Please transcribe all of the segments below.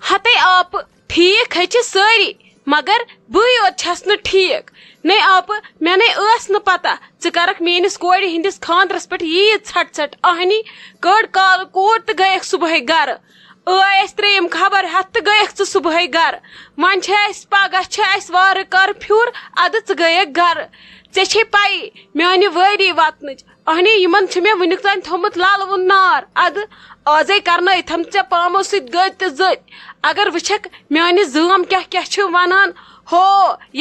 ہتے آپ ٹھیک ہے ساری مگر بے یوت چھس نہ ٹھیک نہیں آپ مے نس نہ پتہ ژٕ کرکھ میٲنس کورِ ہندس خاندرس پہ ژھٹ ژھٹ اہنی کڑ کال کوٗر تہٕ گٔیکھ صبحٲے گرٕ ٲس ترٛیٚیِم خبر ہٮ۪تھ تہٕ گٔیکھ ژٕ صبحٲے گرٕ وۄنۍ چھِ اسہِ پگہہ چھِ اسہِ وارٕ کارٕ پھیُر ادٕ ژٕ گٔیکھ گرٕ ژےٚ چھے پایی میانہِ وٲری وطنٕچ اہنی یِمن چھُ مےٚ وُنیُک تام تھوٚمُت للوُن نار ادٕ آزے کرنٲیتھم ژےٚ پامو سۭتۍ گٔدۍ تہٕ زٔدۍ اگر وٕچھکھ میانہِ زٲم کیٛاہ چھِ ونان ہو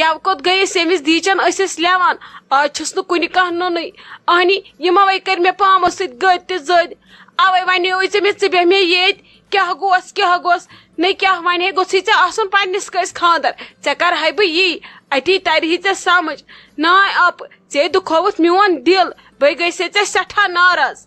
یو کوٚت گٔیس ییٚمِس دیٖچن ٲسِس لیوان آز چھُس نہٕ کُنہِ کانٛہہ نوٚنُے اہنی یِموے کٔرۍ مےٚ پامو سۭتۍ گٔدۍ تہٕ زٔدۍ اوے ونیوے ژےٚ مےٚ ژٕ بیٚہہ مےٚ ییٚتۍ کیٛاہ گوس نے کیٛاہ ونے گوٚژھُے ژےٚ آسُن پننس کٲنٛسہِ خاندر ژےٚ کرہاے بہٕ یی اتی ترہی ژےٚ سمجھ ناے اپہٕ ژےٚ دُکھووُتھ میون دل بے گٔژھے ژےٚ سٮ۪ٹھاہ ناراض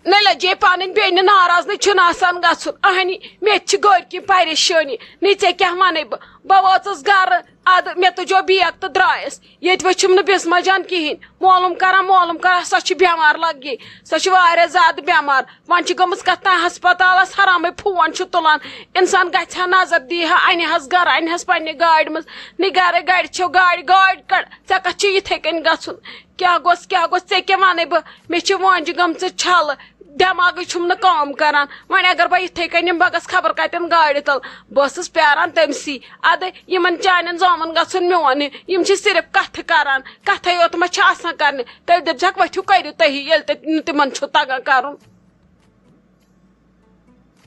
نہ لجے پنٕنۍ بیٚنہِ ناراض نہٕ چھُنہٕ آسان گژھُن اہنی مےٚ تہِ چھِ گرِکی پریشٲنی نہ ژےٚ کیٛاہ ونے بہٕ وٲژٕس گرٕ ادٕ مےٚ تُجو بیگ تہٕ درٛایس ییٚتہِ وٕچھُم نہٕ بسما جان کہیٖنۍ معلوٗم کران سۄ چھِ بٮ۪مار لگی سۄ چھِ واریاہ زیادٕ بٮ۪مار وۄنۍ چھِ گٔمٕژ کتھ تام ہسپتالس حرامے فون چھُ تُلان انسان گژھِ ہا نظر دی ہا انہِ حس گرٕ انہِ حس پننہِ گاڑِ منٛز نہ گرے گرِ چھو گاڑِ کڑ ژےٚ کتھ چھُ یِتھے کٔنۍ گژھُن کیٛاہ گوٚژھ ژےٚ کیٛاہ ونے بہٕ مےٚ چھِ وٲنجہِ گٔمژٕ چھلہٕ دٮ۪ماغے چھُم نہٕ کٲم کران وۄنۍ اگر بہٕ یِتھے کٔنۍ بہٕ گژھٕ خبر کتٮ۪ن گاڑِ تل بہٕ ٲسٕس پیاران تٔمسٕے ادٕ یِمن چانٮ۪ن زامن گژھُن میون یِم چھِ صرف کتھٕ کران کتھے یوت ما چھِ آسان کرنہِ تیٚلہِ دٔپزٮ۪کھ ؤتھِو کٔرِو تُہی ییٚلہِ تِمن چھُ تگان کرُن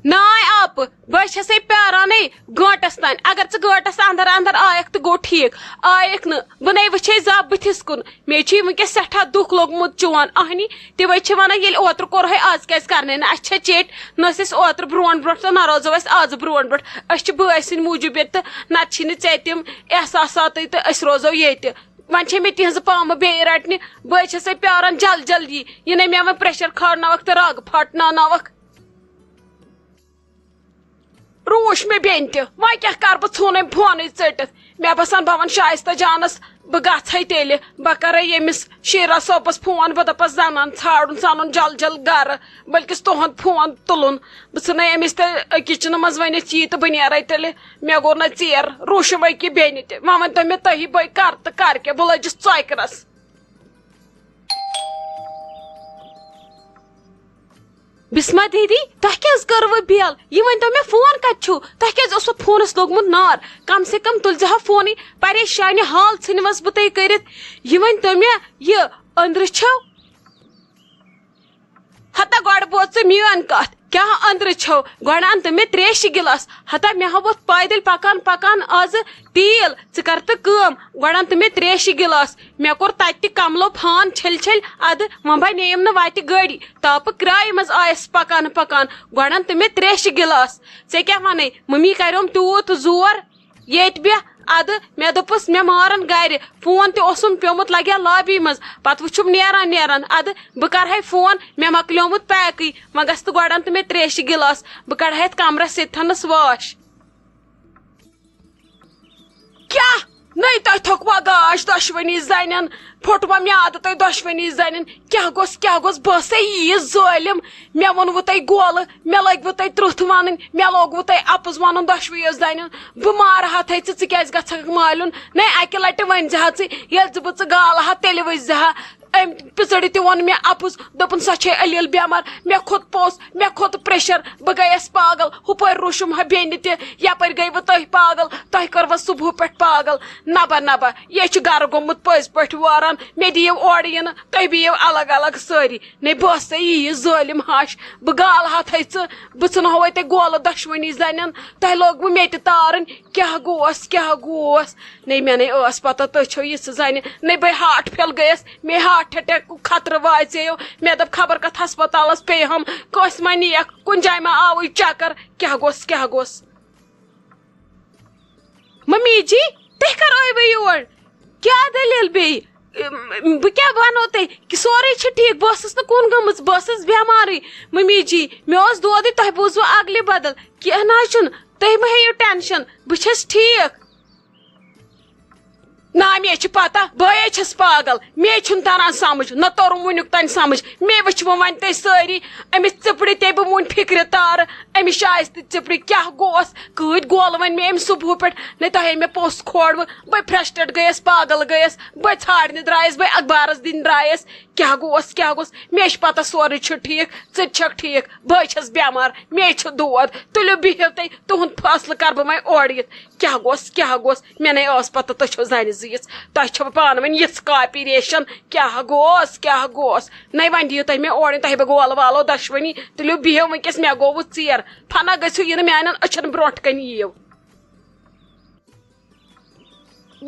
ناے آپہٕ بہٕ چھسے پیارانے گٲنٹس تانۍ اگر ژٕ گٲنٹس اندر اندر آیکھ تہٕ گوٚو ٹھیٖک آیکھ نہٕ بہٕ نے وٕچھے زب بٕتھِس کُن مےٚ چھُے وٕنکیٚس سٮ۪ٹھاہ دُکھ لوٚگمُت چون اہنی تِمے چھِ ونان ییٚلہِ اوترٕ کوٚرہے آز کیازِ کرنے نہٕ اسہِ چھےٚ چیٚٹۍ نہ ٲسۍ أسۍ اوترٕ برونٛٹھ تہٕ نہ روزو أسۍ آز برونٛٹھ أسۍ چھِ بٲے سٕنٛدۍ موٗجوٗب ییٚتہِ تہٕ نتہٕ چھی نہٕ ژےٚ تِم احساساتٕے تہٕ أسۍ روزو ییٚتہِ وۄنۍ چھے مےٚ تِہنٛزٕ پامہٕ بیٚیہِ رٹنہِ بہٕ چھسے پیاران جلدی یہِ نے مےٚ وۄنۍ پریشر کھارناوکھ تہٕ رگ پھاٹناوناوکھ روٗش مےٚ بیٚنہِ تہِ وۄنۍ کیٛاہ کرٕ بہٕ ژھُنم فونٕے ژٔٹِتھ مےٚ باسان بہٕ ونہٕ شایستہ جانس بہٕ گژھے تیٚلہِ بہٕ کرے ییٚمِس شیرا صٲبس فون بہٕ دپس زنان ژھانڈُن ژھانُن جل گرٕ بٔلکِس تُہُنٛد فون تُلُن بہٕ ژھٕنے أمِس تیٚلہِ کچنہٕ منٛز ؤنِتھ یی تہٕ بہٕ نیرے تیٚلہِ مےٚ گوٚو نہ ژیر روٗشِم أکہِ بیٚنہِ تہِ وۄنۍ ؤنۍتو مےٚ تُہی بٲے کر تہٕ کر کیٛاہ بہٕ لٔجِس ژۄکرس بسما دیدی تۄہہِ کیٛازِ کٔروٕ بیل یہِ ؤنۍتو مےٚ فون کتہِ چھُو تۄہہِ کیٛازِ اوسوٕ فونس لوٚگمُت نار کم سے کم تُلزِ ہا فونٕے پریشانہِ حال ژھٕنۍوَس بہٕ تۄہہِ کٔرِتھ یہِ ؤنۍتو مےٚ یہِ أنٛدرٕ چھو ہتا گۄڈٕ بوز ژٕ میٲنۍ کتھ کیٛاہ أنٛدرٕ چھو گۄڈٕ اَن تہٕ مےٚ تریشہِ گِلاس ہتا مےٚ ہاوُتھ پایدٔلۍ پکان آزٕ تیٖل ژٕ کر تہٕ کٲم گۄڈٕ اَن تہٕ مےٚ تریشہِ گِلاس مےٚ کوٚر تتہِ تہِ کملو فان چھٔلۍ ادٕ وۄنۍ بنییِم نہٕ وتہِ گٲڑی تاپہٕ کرایہِ منٛز آیس پکان گۄڈٕ اَن تہٕ مےٚ تریشہِ گِلاس ژےٚ کیٛاہ ونے ممی کریوم تیوٗت زور ییٚتہِ بیٚہہ ادٕ مےٚ دوٚپُس مےٚ مارن گرِ فون تہِ اوسُم پیومُت لگیا لابی منٛز پتہٕ وٕچھُم نیران ادٕ بہٕ کرہے فون مےٚ مکلیومُت پیکٕے وۄنۍ گژھ تہٕ گۄڈٕ اَن تہٕ مےٚ تریشہِ گِلاس بہٕ کڑہا یتھ کمرس ییٚتھنس واش کیٛاہ نٔے تۄہہِ تھوٚکوا گاش دۄشوٕنی زنٮ۪ن پھوٚٹوا میادٕ تۄہہِ دۄشوٕنی زنٮ۪ن کیٛاہ گوٚژھ بہٕ ٲسے ییٖژ ظٲلِم مےٚ ووٚنوٕ تۄہہِ گولہٕ مےٚ لٲگوٕ تۄہہِ ترٕٛتھ ونٕنۍ مےٚ لوگوٕ تۄہہِ اپُز ونُن دۄشوٕیو زنٮ۪ن بہٕ مارہاتھے ژٕ کیٛازِ گژھکھ مالُن نے اکہِ لٹہِ ؤنۍ زِ ہا ژٕ ییٚلہِ بہٕ ژٕ گالہٕ ہا تیٚلہِ ؤسۍ زِ ہا أمۍ پِژٕڑِ تہِ ووٚن مےٚ اپُز دوٚپُن سۄ چھے علیل بٮ۪مار مےٚ کھوٚت پوٚژھ مےٚ کھوٚت پریشر بہٕ گٔیس پاگل ہُپٲرۍ روٗشُم ہا بیٚنہِ تہِ یپٲرۍ گٔیوٕ تُہۍ پاگل تۄہہِ کٔروٕ صبحہٕ پٮ۪ٹھ پاگل نبا یے چھُ گرٕ گوٚمُت پٔزۍ پٲٹھۍ واران مےٚ دِیِو اورٕ یِنہٕ تُہۍ بِہِو الگ سٲری نے بہٕ ٲسے ییٖژ ظٲلِم ہش بہٕ گالہٕ ہاتھے ژٕ بہٕ ژھٕنہوے تۄہہِ گولہٕ دۄشوٕنی زنٮ۪ن تۄہہِ لوگوٕ مےٚ تہِ تارٕنۍ کیٛاہ گوس نے مےٚ نے ٲس پتہ تُہۍ چھو یِژھ زنہِ نے بے ہاٹ پھیل گٔیس مےٚ ہاٹ اٹیکُک خطرٕ واژیو مےٚ دوٚپ خبر کتھ ہسپتالس پیٚیہِ ہم کٲنٛسہِ ما نِیکھ کُنہِ جایہِ ما آوٕے چکر کیٛاہ گوٚژھ ممی جی تُہۍ کر ٲیوٕ یور کیٛاہ دٔلیٖل بیٚیہِ بہٕ کیٛاہ ونو تۄہہِ سورُے چھُ ٹھیٖک بہٕ ٲسٕس نہٕ کُن گٔمٕژ بہٕ ٲسٕس بٮ۪مارٕے ممی جی مےٚ اوس دودٕے تۄہہِ بوٗزوٕ اگلہِ بدل کینٛہہ نہ حظ چھُنہٕ تُہۍ مہ ہیٚیِو ٹٮ۪نشن بہٕ چھس ٹھیٖک نا مے چھ پتہ بے چھس پاگل مے چھن تران سمجھ نہ تورم ونیک تان سمجھ مے وچھ ون تے ساری امس ژپڑی تے بہ ون فکر تار امس شائست ژپڑی کیا گوس کۭتۍ گول ون مے ام صبح پہ نہ تہ مے پوس کھوڑ بہ فرسٹڈ گیس پاگل گیس بہ ژھانڈنہ درائس بہ اخبارس دن درائس کیا گوس مے چھ پتہ سورے چھ ٹھیک ژٕ چھکھ ٹھیک بے چھس بیمار مے چھ دود تُلِو بِہِو تُہۍ تُہُنٛد فٲصلہٕ کر بہٕ وۄنۍ اورٕ یِتھ کیا گوس مے نے ٲس پتہ تُہۍ چھو زنہِ زیٖژ تۄہہِ چھو پانہٕ ؤنۍ یِژھ کاپریشن کیا گوس نَے وۄنۍ دِیِو تُہۍ مےٚ اورٕ تۄہہِ بہٕ گولہٕ والو دۄشوٕنی تُلِو بِہِو وٕنکیٚس مےٚ گوٚوٕ ژیر فنا گٔژھِو یِنہٕ میانٮ۪ن أچھن برونٛٹھ کَنہِ یِیِو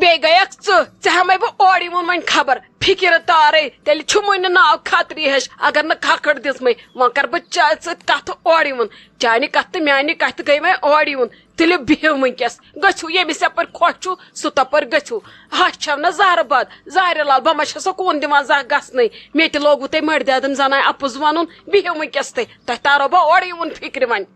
بیٚیہِ گٔیکھ ژٕ ہٮ۪مَے بہٕ اورٕ یِوُن وۄنۍ خبر فِکر تارے تیٚلہِ چھُمٕے نہٕ ناو کھتری ہش اگر نہٕ کھکھٕڑ دِژمٕے وۄنۍ کر بہٕ چانہِ سۭتۍ کتھ اورٕ یِوُن چانہِ کتھ تہٕ میانہِ کتھِ گٔے وۄنۍ اورٕ یِوُن تُلِو بِہِو وٕنکیٚس گٔژھِو ییٚمِس یپٲرۍ خۄش چھُ سُہ تپٲرۍ گٔژھِو ہش چھو نہ زہرٕ بد زہرِ لال بہٕ ما چھسو کُن دِوان زانٛہہ گژھنٕے مےٚ تہِ لوگوٕ تۄہہِ مٔردیادم زنانہِ اپُز ونُن بِہِو وٕنکیٚس تُہۍ تۄہہِ تارو بہٕ اورٕ یِوُن فِکرِ وۄنۍ